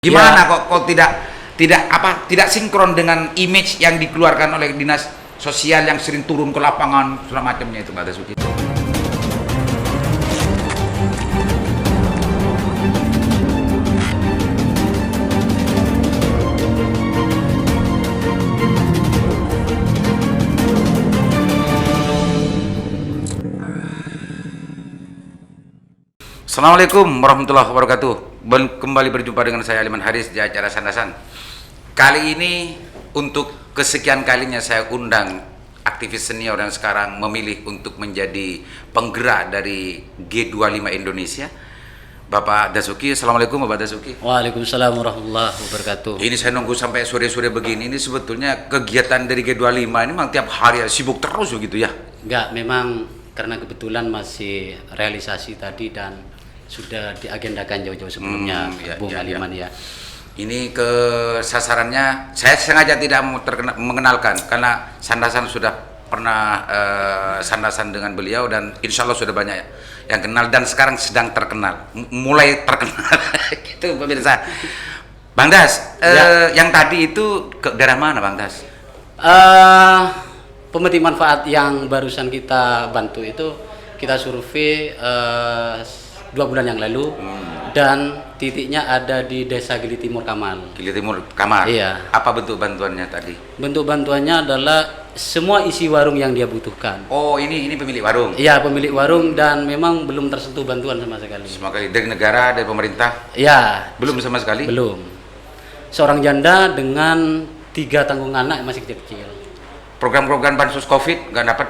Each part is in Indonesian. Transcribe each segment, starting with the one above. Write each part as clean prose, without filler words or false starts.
Gimana Ya, kok tidak sinkron dengan image yang dikeluarkan oleh dinas sosial yang sering turun ke lapangan segala macamnya itu, Mbak Dasuki? Assalamualaikum warahmatullahi wabarakatuh. Kembali berjumpa dengan saya Aliman Haris di acara Sandasan. Kali ini untuk kesekian kalinya saya undang aktivis senior yang sekarang memilih untuk menjadi penggerak dari G25 Indonesia, Bapak Dasuki. Assalamualaikum Bapak Dasuki. Waalaikumsalam warahmatullahi wabarakatuh. Ini saya nunggu sampai sore-sore begini. Ini sebetulnya kegiatan dari G25 ini memang tiap hari sibuk terus begitu ya? Enggak, memang karena kebetulan masih realisasi tadi dan sudah diagendakan jauh-jauh sebelumnya, Bung Aliman ya. Ini ke sasarannya, saya sengaja tidak mengenalkan karena Sandasan sudah pernah Sandasan dengan beliau dan insya Allah sudah banyak yang kenal dan sekarang sedang terkenal, mulai terkenal gitu pemirsa. Bang Das, yang tadi itu ke daerah mana Bang Das? Pemetik manfaat yang barusan kita bantu itu kita survei 2 bulan yang lalu dan titiknya ada di Desa Gili Timur Kamal. Gili Timur Kamal. Iya. Apa bentuk bantuannya tadi? Bentuk bantuannya adalah semua isi warung yang dia butuhkan. Oh, ini pemilik warung. Iya, pemilik warung dan memang belum tersentuh bantuan sama sekali. Semua kali dari negara, dari pemerintah? Ya, Belum sama sekali? belum. Seorang janda dengan 3 tanggung anak masih kecil-kecil. Program-program bansos COVID nggak dapat?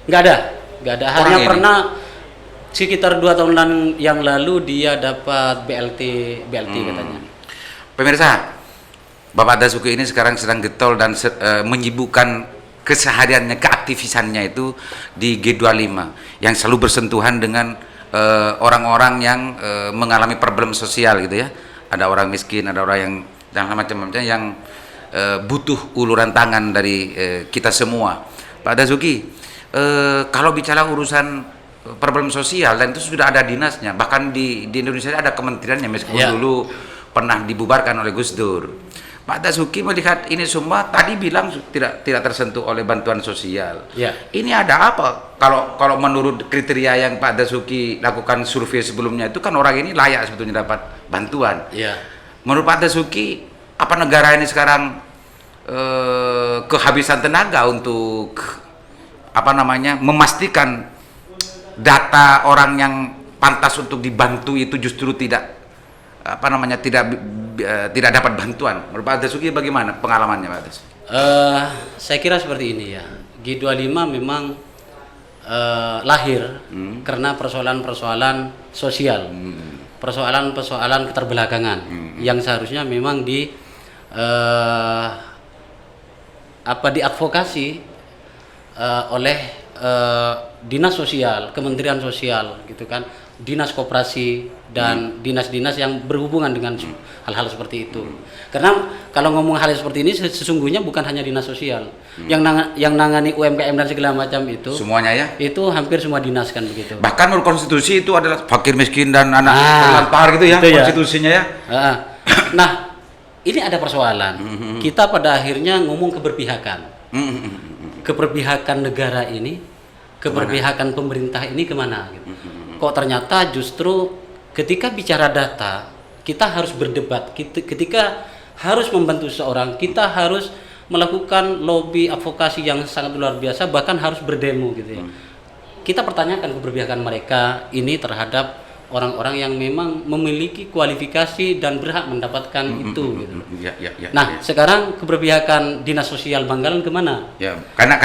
Nggak ada. Hanya ini? pernah sekitar 2 tahun yang lalu dia dapat BLT katanya. Pemirsa, Bapak Dasuki ini sekarang sedang getol dan menyibukkan kesehariannya, keaktivisannya itu di G25 yang selalu bersentuhan dengan orang-orang yang mengalami problem sosial gitu ya. Ada orang miskin, ada orang yang dan macam-macam yang butuh uluran tangan dari kita semua. Pak Dasuki, kalau bicara urusan problem sosial dan itu sudah ada dinasnya, bahkan di Indonesia ada kementeriannya meskipun dulu pernah dibubarkan oleh Gus Dur. Pak Dasuki melihat ini semua tadi bilang tidak tersentuh oleh bantuan sosial. Ya. Ini ada apa? Kalau menurut kriteria yang Pak Dasuki lakukan survei sebelumnya itu kan orang ini layak sebetulnya dapat bantuan. Ya. Menurut Pak Dasuki, apa negara ini sekarang kehabisan tenaga untuk memastikan data orang yang pantas untuk dibantu itu justru tidak dapat bantuan. Menurut Pak Dasuki bagaimana pengalamannya Pak Dasuki? Saya kira seperti ini ya. G25 memang lahir karena persoalan-persoalan sosial, persoalan-persoalan keterbelakangan yang seharusnya memang diadvokasi oleh dinas sosial, kementerian sosial gitu kan, dinas koperasi dan dinas-dinas yang berhubungan dengan hal-hal seperti itu. Karena kalau ngomong hal seperti ini sesungguhnya bukan hanya dinas sosial yang nangani UMKM dan segala macam itu. Semuanya ya? Itu hampir semua dinas kan begitu. Bahkan menurut konstitusi itu adalah fakir miskin dan anak terlantar gitu ya, konstitusinya ya. Nah, ini ada persoalan. Kita pada akhirnya ngomong keberpihakan. Keberpihakan negara ini, keberpihakan pemerintah ini kemana? Gitu. Kok ternyata justru ketika bicara data, kita harus berdebat. Ketika harus membantu seseorang, kita harus melakukan lobby advokasi yang sangat luar biasa, bahkan harus berdemo gitu ya. Kita pertanyakan keberpihakan mereka ini terhadap orang-orang yang memang memiliki kualifikasi dan berhak mendapatkan itu gitu. Nah, sekarang keberpihakan dinas sosial Bangkalan kemana? Ya, karena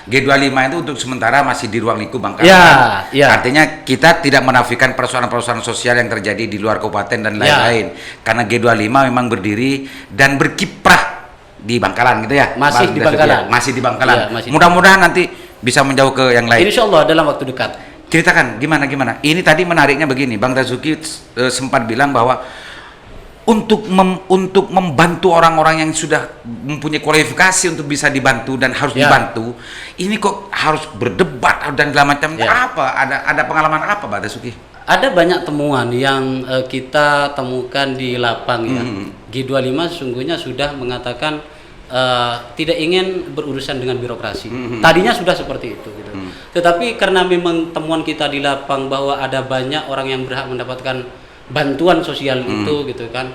G25 itu untuk sementara masih di ruang lingkup Bangkalan. Ya. Artinya kita tidak menafikan persoalan-persoalan sosial yang terjadi di luar kabupaten dan lain-lain. Karena G25 memang berdiri dan berkiprah di Bangkalan gitu ya. Masih di Bangkalan. Masih di Bangkalan. Ya, Mudah-mudahan nanti bisa menjauh ke yang lain. Insya Allah dalam waktu dekat. Ceritakan gimana. Ini tadi menariknya begini, Bang Dasuki sempat bilang bahwa untuk membantu orang-orang yang sudah mempunyai kualifikasi untuk bisa dibantu dan harus dibantu, ini kok harus berdebat dan segala macam. Apa? Ada pengalaman apa, Bang Dasuki? Ada banyak temuan yang kita temukan di lapang ya. G25 sesungguhnya sudah mengatakan tidak ingin berurusan dengan birokrasi. Tadinya sudah seperti itu gitu. Tetapi karena memang temuan kita di lapang bahwa ada banyak orang yang berhak mendapatkan bantuan sosial itu gitu kan,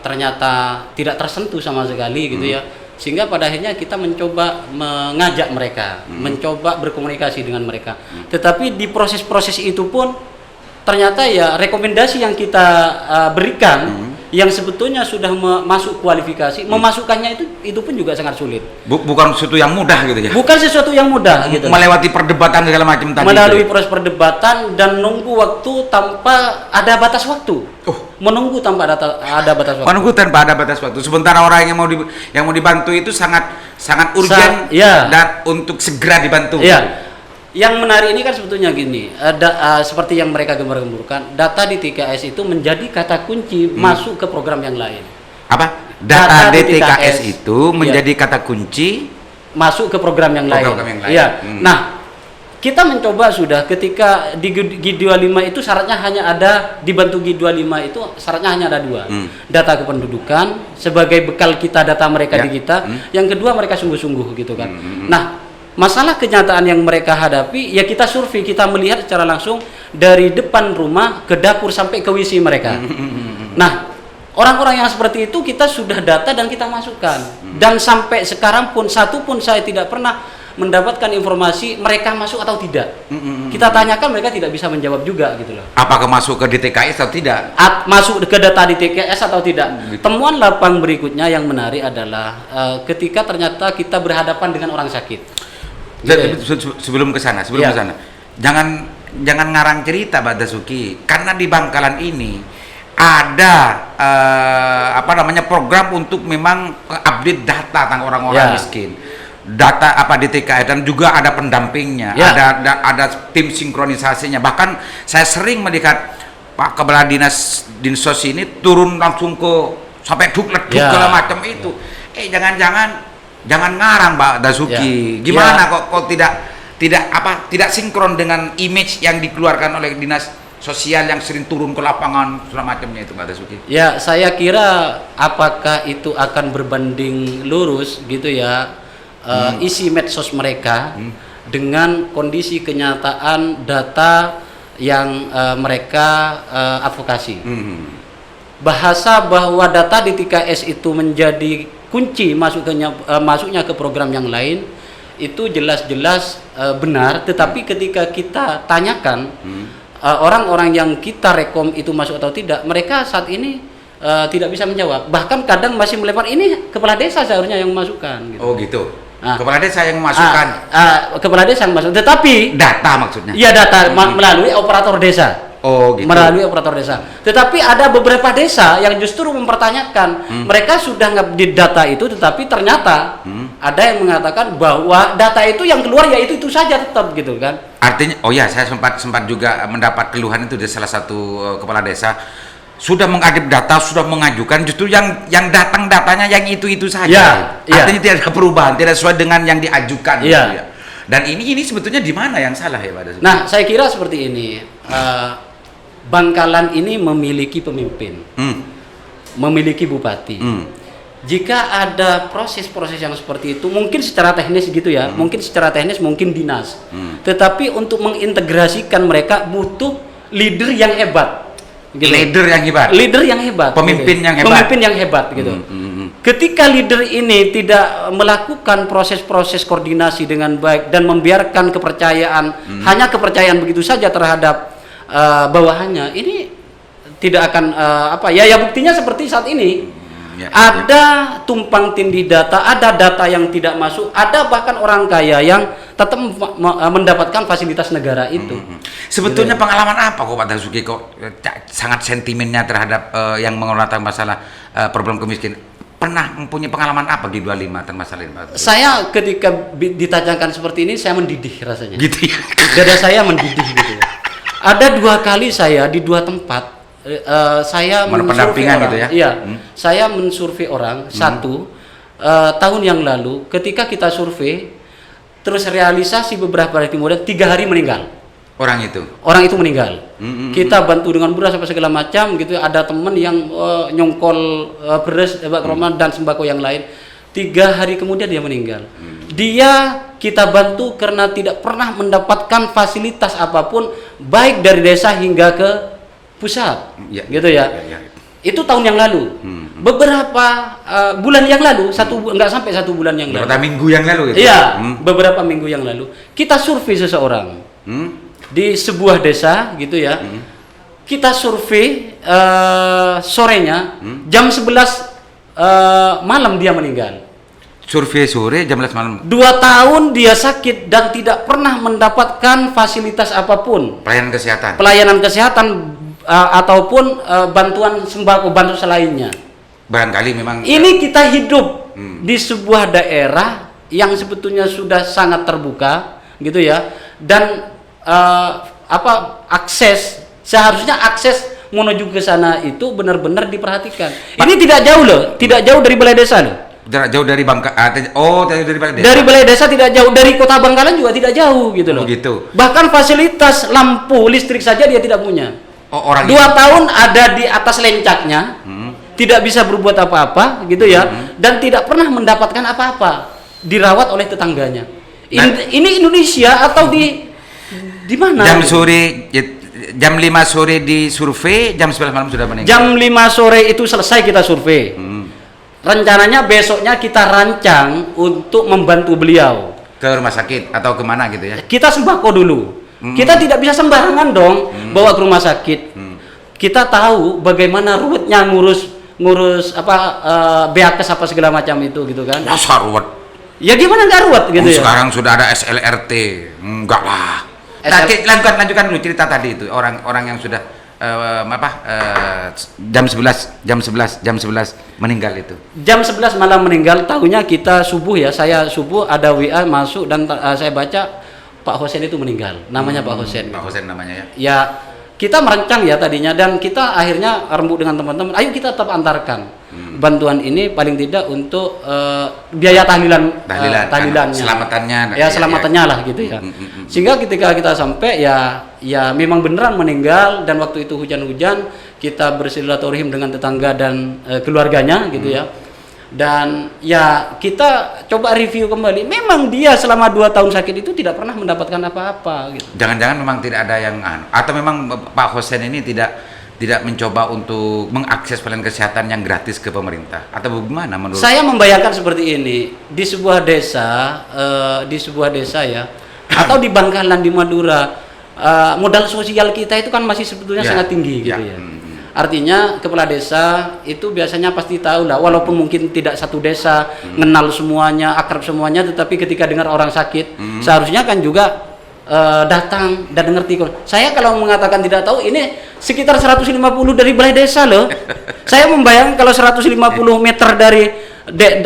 ternyata tidak tersentuh sama sekali gitu ya. Sehingga pada akhirnya kita mencoba mengajak mereka, mencoba berkomunikasi dengan mereka. Tetapi di proses-proses itu pun ternyata ya rekomendasi yang kita berikan yang sebetulnya sudah masuk kualifikasi, memasukkannya itu pun juga sangat sulit. Bukan sesuatu yang mudah gitu ya. Bukan sesuatu yang mudah gitu. Melewati perdebatan segala macam tadi. Melalui proses perdebatan dan nunggu waktu tanpa ada batas waktu. Menunggu tanpa ada batas waktu. Menunggu tanpa ada batas waktu. Sementara orang yang mau dibantu itu sangat urgent dan untuk segera dibantu. Iya. Yang menarik ini kan sebetulnya gini, seperti yang mereka gembar-gemburkan, data di TKS itu menjadi kata kunci masuk ke program yang lain. Apa? Data di TKS itu menjadi kata kunci masuk ke program yang lain. Iya. Nah, kita mencoba sudah ketika di G25 itu syaratnya hanya ada, dibantu G25 itu syaratnya hanya ada 2. Data kependudukan sebagai bekal kita data mereka di kita. Yang kedua mereka sungguh-sungguh gitu kan. Nah, masalah kenyataan yang mereka hadapi ya kita survei, kita melihat secara langsung dari depan rumah ke dapur sampai ke WC mereka. Nah, orang-orang yang seperti itu kita sudah data dan kita masukkan. Dan sampai sekarang pun satu pun saya tidak pernah mendapatkan informasi mereka masuk atau tidak. Kita tanyakan mereka tidak bisa menjawab juga gitu loh. Apakah masuk ke DTKS atau tidak? Masuk ke data di TKS atau tidak. Temuan lapang berikutnya yang menarik adalah ketika ternyata kita berhadapan dengan orang sakit. Sebelum ke sana, jangan ngarang cerita Pak Dasuki, karena di Bangkalan ini ada program untuk memang update data tentang orang-orang miskin, data di TKS, dan juga ada pendampingnya, ada tim sinkronisasinya. Bahkan saya sering melihat Pak Kepala Dinsos ini turun langsung sampai duklet segala macam itu. Jangan ngarang Pak Dasuki. Gimana kok tidak sinkron dengan image yang dikeluarkan oleh dinas sosial yang sering turun ke lapangan segala macamnya itu Pak Dasuki? Ya, saya kira apakah itu akan berbanding lurus gitu ya isi medsos mereka dengan kondisi kenyataan data yang mereka advokasi. Bahasa bahwa data di TKS itu menjadi kunci masuknya ke program yang lain itu jelas-jelas benar, tetapi ketika kita tanyakan orang-orang yang kita rekom itu masuk atau tidak, mereka saat ini tidak bisa menjawab. Bahkan kadang masih melempar ini kepala desa seharusnya yang memasukkan gitu. Oh gitu. Kepala desa yang memasukkan. Kepala desa yang masuk, tetapi data maksudnya. Iya, data melalui operator desa. Oh gitu. Melalui operator desa. Tetapi ada beberapa desa yang justru mempertanyakan, mereka sudah ngupdate data itu, tetapi ternyata ada yang mengatakan bahwa data itu yang keluar ya itu saja tetap gitu kan. Artinya, saya sempat juga mendapat keluhan itu dari salah satu kepala desa, sudah mengupdate data, sudah mengajukan, justru yang datang datanya yang itu saja. Artinya tidak ada perubahan, tidak sesuai dengan yang diajukan. Gitu ya. Dan ini sebetulnya di mana yang salah ya Pak? Nah, saya kira seperti ini. Bangkalan ini memiliki pemimpin, memiliki bupati. Jika ada proses-proses yang seperti itu, mungkin secara teknis gitu ya, mungkin secara teknis mungkin dinas. Tetapi untuk mengintegrasikan mereka butuh leader yang hebat. Gitu. Leader yang hebat. Pemimpin yang hebat gitu. Ketika leader ini tidak melakukan proses-proses koordinasi dengan baik dan membiarkan kepercayaan, hanya kepercayaan begitu saja terhadap bawahannya, ini tidak akan buktinya seperti saat ini. Ada tumpang tindih data, ada data yang tidak masuk, ada bahkan orang kaya yang tetap mendapatkan fasilitas negara itu. Sebetulnya pengalaman apa kok Pak Dasuki kok sangat sentimennya terhadap yang mengelola masalah problem kemiskinan? Pernah mempunyai pengalaman apa di 25 tentang masalah ini Pak? Saya ketika ditanyakan seperti ini saya mendidih rasanya. Gitu ya. Dada saya mendidih gitu. Ada 2 kali saya di 2 tempat saya mensurvei orang. Gitu ya? Iya, saya mensurvei orang. Satu tahun yang lalu ketika kita survei terus realisasi beberapa hari kemudian 3 hari meninggal. Orang itu meninggal. Kita bantu dengan beras apa segala macam gitu. Ada teman yang nyongkol beras, Ramadan dan sembako yang lain. 3 hari kemudian dia meninggal. Dia kita bantu karena tidak pernah mendapatkan fasilitas apapun, baik dari desa hingga ke pusat, gitu ya. Itu tahun yang lalu. Beberapa bulan yang lalu, nggak sampai 1 bulan yang lalu. Beberapa minggu yang lalu gitu. Iya, beberapa minggu yang lalu. Kita survei seseorang di sebuah desa, gitu ya. Kita survei sorenya jam 11 malam dia meninggal. Survei sore jam 11 malam. 2 tahun dia sakit dan tidak pernah mendapatkan fasilitas apapun. Pelayanan kesehatan ataupun bantuan sembako, bantuan selainnya. Barangkali memang ini kita hidup di sebuah daerah yang sebetulnya sudah sangat terbuka, gitu ya. Dan seharusnya akses menuju ke sana itu benar-benar diperhatikan. Ini tidak jauh loh, tidak jauh dari balai desa loh. Tidak jauh dari dari balai desa. Dari balai desa tidak jauh, dari kota Bangkalan juga tidak jauh gitu loh. Gitu. Bahkan fasilitas lampu listrik saja dia tidak punya. 2 tahun ada di atas lencaknya, tidak bisa berbuat apa-apa gitu ya, dan tidak pernah mendapatkan apa-apa, dirawat oleh tetangganya. Ini Indonesia atau di mana? Jam 5 sore di survei, jam 11 malam sudah meninggal. Jam 5 sore itu selesai kita survei. Rencananya besoknya kita rancang untuk membantu beliau ke rumah sakit atau kemana gitu ya. Kita sembako dulu. Kita tidak bisa sembarangan dong bawa ke rumah sakit. Kita tahu bagaimana ruwetnya ngurus beakes apa segala macam itu gitu kan. Dasar ruwet. Ya gimana nggak ruwet gitu ya. Sekarang sudah ada SLRT. Enggak lah. Lanjutkan dulu cerita tadi itu orang yang sudah jam 11 meninggal itu. Jam 11 malam meninggal, tahunya kita subuh ya. Saya subuh ada WA masuk dan saya baca Pak Hosen itu meninggal. Namanya Pak Hosen. Pak Hosen namanya ya. Ya, kita merancang ya tadinya dan kita akhirnya rembuk dengan teman-teman. Ayo kita tetap antarkan bantuan ini paling tidak untuk biaya tahlilannya. Selamatannya. Ya, selamatannya lah gitu ya. Sehingga ketika kita sampai ya memang beneran meninggal dan waktu itu hujan-hujan, kita bersilaturahim dengan tetangga dan keluarganya gitu ya. Dan ya kita coba review kembali, memang dia selama 2 tahun sakit itu tidak pernah mendapatkan apa-apa gitu. Jangan-jangan memang tidak ada yang atau memang Pak Hosen ini tidak mencoba untuk mengakses pelayanan kesehatan yang gratis ke pemerintah atau bagaimana menurut saya? Membayangkan seperti ini, di sebuah desa ya atau di Bangkalan, di Madura, modal sosial kita itu kan masih sebetulnya sangat tinggi gitu ya. Artinya kepala desa itu biasanya pasti tahu lah, walaupun mungkin tidak satu desa kenal semuanya, akrab semuanya, tetapi ketika dengar orang sakit seharusnya kan juga datang dan ngerti. Saya kalau mengatakan tidak tahu, ini sekitar 150 dari balai desa loh. Saya membayangkan kalau 150 meter dari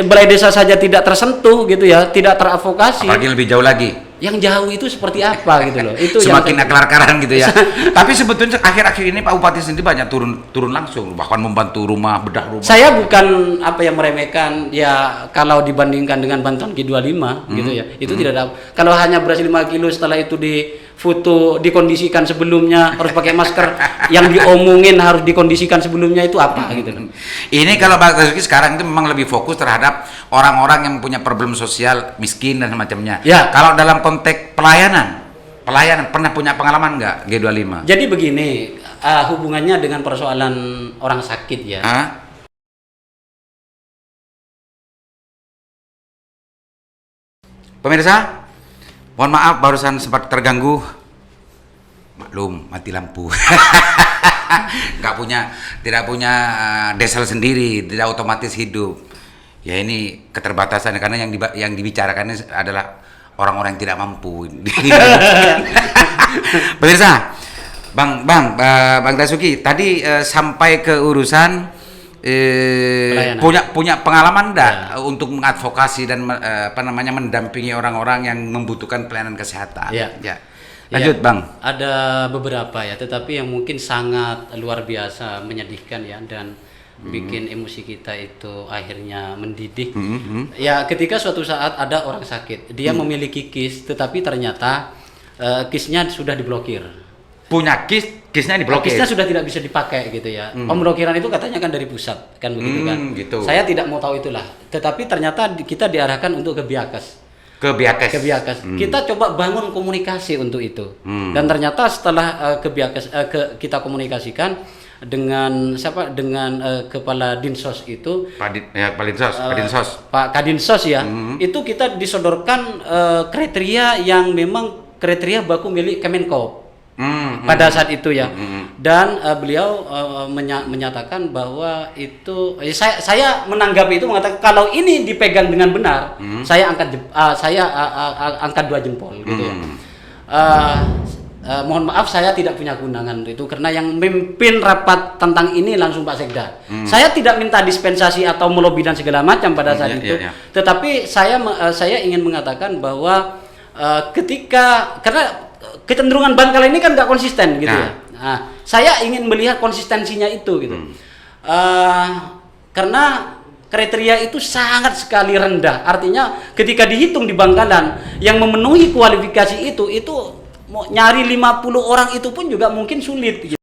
balai desa saja tidak tersentuh gitu ya, tidak teradvokasi. Apalagi lebih jauh lagi. Yang jauh itu seperti apa gitu loh. Itu semakin aklar-akaran gitu ya. Tapi sebetulnya akhir-akhir ini Pak Bupati sendiri banyak turun langsung, bahkan membantu bedah rumah. Saya bukan meremehkan ya, kalau dibandingkan dengan bantuan G25 gitu ya. Itu tidak ada. Kalau hanya beras 5 kilo setelah itu difoto, dikondisikan sebelumnya, harus pakai masker, yang diomongin harus dikondisikan sebelumnya, itu apa gitu loh. Ini kalau Pak Basuki sekarang itu memang lebih fokus terhadap orang-orang yang punya problem sosial, miskin dan semacamnya. Ya. Kalau dalam konteks pelayanan pernah punya pengalaman nggak G25? Jadi begini, hubungannya dengan persoalan orang sakit ya. Pemirsa, mohon maaf barusan sempat terganggu. Maklum, mati lampu. Tidak punya diesel sendiri, tidak otomatis hidup. Ya ini keterbatasan karena yang dibicarakannya adalah orang-orang yang tidak mampu. Pemirsa, Bang Basuki tadi sampai ke urusan punya pengalaman enggak untuk mengadvokasi dan mendampingi orang-orang yang membutuhkan pelayanan kesehatan? Ya. Lanjut, Bang. Ada beberapa ya, tetapi yang mungkin sangat luar biasa menyedihkan ya, dan bikin emosi kita itu akhirnya mendidih. Ya, ketika suatu saat ada orang sakit, dia memiliki KIS, tetapi ternyata KIS-nya sudah diblokir. Punya KIS-nya diblokir. KIS-nya sudah tidak bisa dipakai gitu ya. Pemblokiran itu katanya kan dari pusat kan begitu kan. Gitu. Saya tidak mau tahu itulah. Tetapi ternyata kita diarahkan untuk ke Biakes. Ke Biakes. Kita coba bangun komunikasi untuk itu. Dan ternyata setelah ke Biakes kita komunikasikan dengan siapa? Dengan kepala Dinsos itu. Pak Kadinsos ya. Itu kita disodorkan kriteria yang memang kriteria baku milik Kemenko. Pada saat itu ya, dan beliau menyatakan bahwa itu saya menanggapi itu mengatakan kalau ini dipegang dengan benar, saya angkat 2 jempol gitu ya. Mohon maaf saya tidak punya kewenangan itu karena yang memimpin rapat tentang ini langsung Pak Sekda. Saya tidak minta dispensasi atau melobi dan segala macam pada saat itu, tetapi saya ingin mengatakan bahwa karena kecenderungan Bangkal ini kan nggak konsisten gitu ya. Nah, saya ingin melihat konsistensinya itu gitu. Karena kriteria itu sangat sekali rendah. Artinya ketika dihitung di Bangkalan yang memenuhi kualifikasi itu mau nyari 50 orang itu pun juga mungkin sulit gitu.